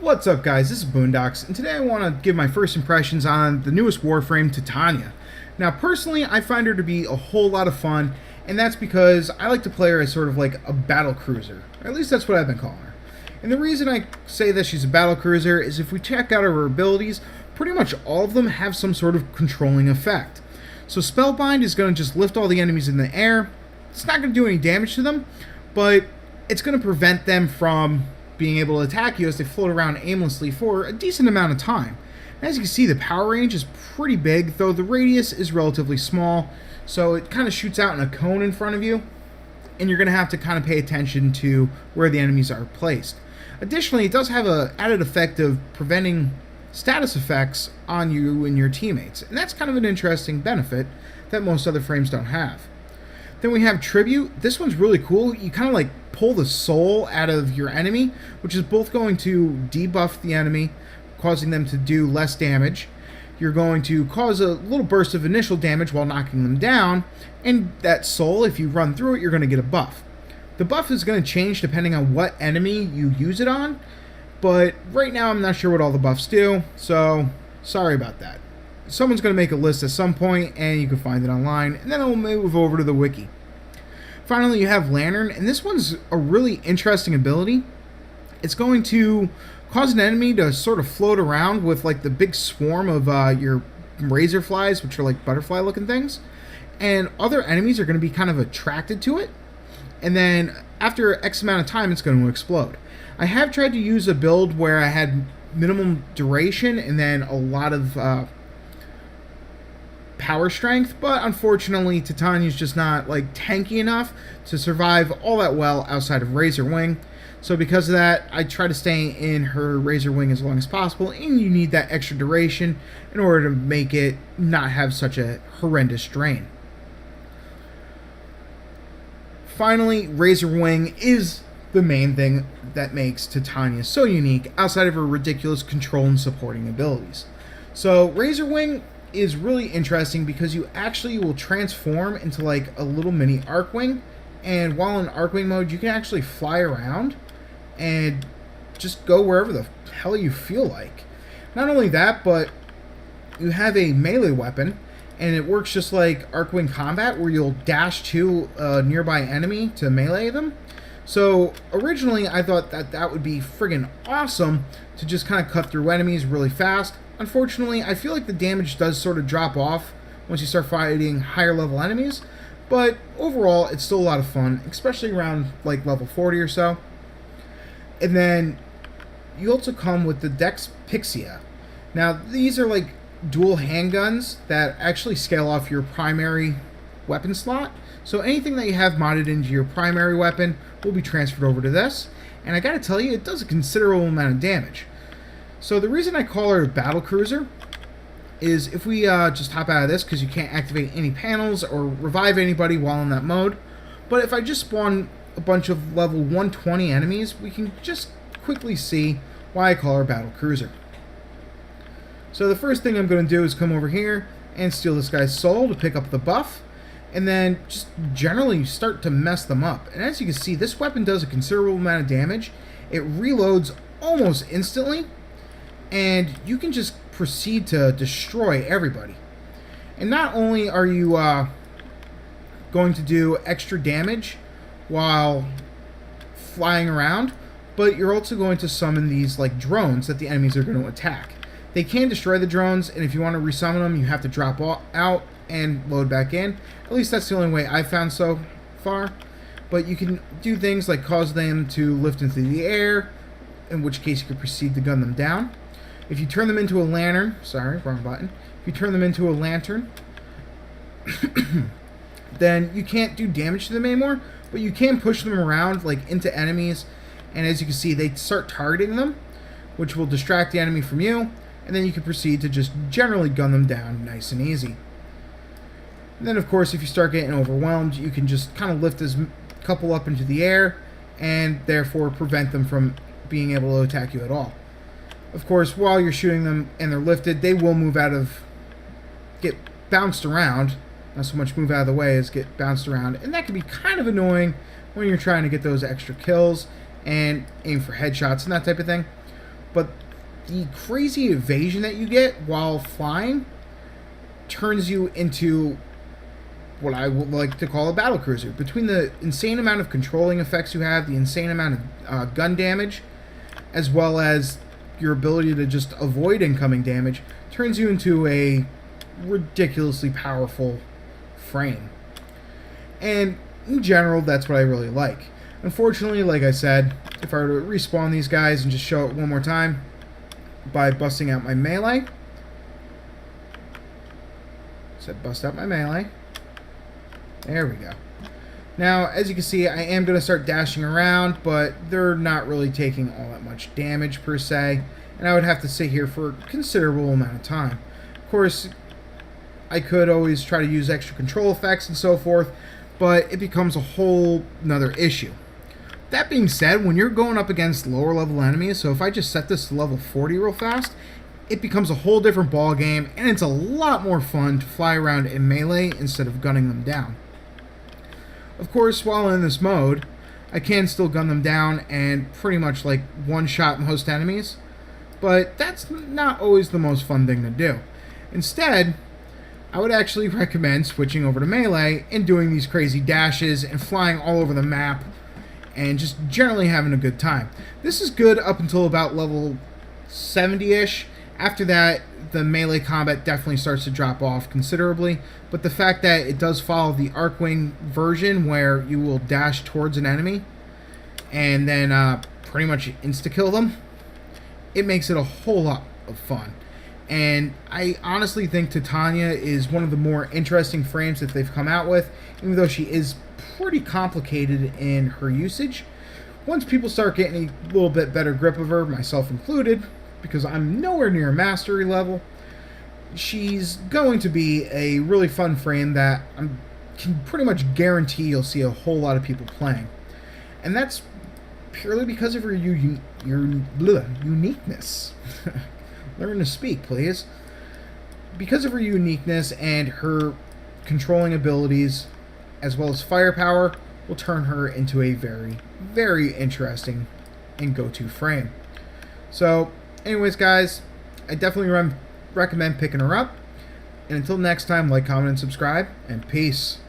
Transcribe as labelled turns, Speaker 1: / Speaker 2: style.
Speaker 1: What's up, guys? This is Boondocks, and today I want to give my first impressions on the newest Warframe, Titania. Now, personally, I find her to be a whole lot of fun, and that's because I like to play her as sort of like a battle cruiser. Or at least that's what I've been calling her. And the reason I say that she's a battle cruiser is if we check out her abilities, pretty much all of them have some sort of controlling effect. So Spellbind is going to just lift all the enemies in the air. It's not going to do any damage to them, but it's going to prevent them from being able to attack you as they float around aimlessly for a decent amount of time. As you can see, the power range is pretty big, though the radius is relatively small, so it kind of shoots out in a cone in front of you, and you're going to have to kind of pay attention to where the enemies are placed. Additionally, it does have an added effect of preventing status effects on you and your teammates, and that's kind of an interesting benefit that most other frames don't have. Then we have Tribute. This one's really cool. You kind of like pull the soul out of your enemy, which is both going to debuff the enemy, causing them to do less damage. You're going to cause a little burst of initial damage while knocking them down, and that soul, if you run through it, you're going to get a buff. The buff is going to change depending on what enemy you use it on, but right now I'm not sure what all the buffs do, so sorry about that. Someone's going to make a list at some point, and you can find it online, and then I'll move over to the wiki. Finally, you have Lantern, and this one's a really interesting ability. It's going to cause an enemy to sort of float around with like the big swarm of your razor flies, which are like butterfly-looking things, and other enemies are going to be kind of attracted to it, and then after X amount of time, it's going to explode. I have tried to use a build where I had minimum duration and then a lot of power strength, but unfortunately Titania's just not like tanky enough to survive all that well outside of Razor Wing. So because of that, I try to stay in her Razor Wing as long as possible, and you need that extra duration in order to make it not have such a horrendous drain. Finally, Razor Wing is the main thing that makes Titania so unique outside of her ridiculous control and supporting abilities. So Razor Wing is really interesting because you actually will transform into like a little mini Arcwing, and while in Arcwing mode you can actually fly around and just go wherever the hell you feel like. Not only that, but you have a melee weapon, and it works just like Arcwing combat where you'll dash to a nearby enemy to melee them. So originally I thought that that would be friggin' awesome to just kind of cut through enemies really fast. Unfortunately, I feel like the damage does sort of drop off once you start fighting higher level enemies, but overall it's still a lot of fun, especially around like level 40 or so. And then you also come with the Dex Pixia. Now these are like dual handguns that actually scale off your primary weapon slot, so anything that you have modded into your primary weapon will be transferred over to this, and I gotta tell you, it does a considerable amount of damage. So the reason I call her a battle cruiser is if we just hop out of this, because you can't activate any panels or revive anybody while in that mode, but if I just spawn a bunch of level 120 enemies, we can just quickly see why I call her a battle cruiser. So the first thing I'm going to do is come over here and steal this guy's soul to pick up the buff, and then just generally start to mess them up. And as you can see, this weapon does a considerable amount of damage. It reloads almost instantly, and you can just proceed to destroy everybody. And not only are you going to do extra damage while flying around, but you're also going to summon these like drones that the enemies are going to attack. They can destroy the drones, and if you want to resummon them, you have to drop out and load back in. At least that's the only way I've found so far. But you can do things like cause them to lift into the air, in which case you can proceed to gun them down. If you turn them into a lantern, sorry, wrong button. If you turn them into a lantern, then you can't do damage to them anymore, but you can push them around like into enemies, and as you can see, they start targeting them, which will distract the enemy from you, and then you can proceed to just generally gun them down nice and easy. And then of course, if you start getting overwhelmed, you can just kind of lift this couple up into the air, and therefore prevent them from being able to attack you at all. Of course, while you're shooting them and they're lifted, they will get bounced around. Not so much move out of the way as get bounced around. And that can be kind of annoying when you're trying to get those extra kills and aim for headshots and that type of thing. but the crazy evasion that you get while flying turns you into what I would like to call a battle cruiser. Between the insane amount of controlling effects you have, the insane amount of gun damage, as well as your ability to just avoid incoming damage, turns you into a ridiculously powerful frame. And in general, that's what I really like. Unfortunately, like I said, if I were to respawn these guys and just show it one more time by busting out my melee, bust out my melee. There we go. Now, as you can see, I am going to start dashing around, but they're not really taking all that much damage per se, and I would have to sit here for a considerable amount of time. Of course, I could always try to use extra control effects and so forth, but it becomes a whole nother issue. That being said, when you're going up against lower level enemies, so if I just set this to level 40 real fast, it becomes a whole different ball game, and it's a lot more fun to fly around in melee instead of gunning them down. Of course, while in this mode, I can still gun them down and pretty much like one-shot most enemies, but that's not always the most fun thing to do. Instead, I would actually recommend switching over to melee and doing these crazy dashes and flying all over the map and just generally having a good time. This is good up until about level 70-ish. After that, the melee combat definitely starts to drop off considerably, but the fact that it does follow the Arcwing version where you will dash towards an enemy and then pretty much insta-kill them, it makes it a whole lot of fun. And I honestly think Titania is one of the more interesting frames that they've come out with, even though she is pretty complicated in her usage. Once people start getting a little bit better grip of her, myself included, because I'm nowhere near mastery level, she's going to be a really fun frame that I can pretty much guarantee you'll see a whole lot of people playing. And that's purely because of her uniqueness. Learn to speak, please. Because of her uniqueness and her controlling abilities, as well as firepower, will turn her into a very, very interesting and go-to frame. So, anyways, guys, I definitely recommend picking her up. And until next time, like, comment, and subscribe, and peace.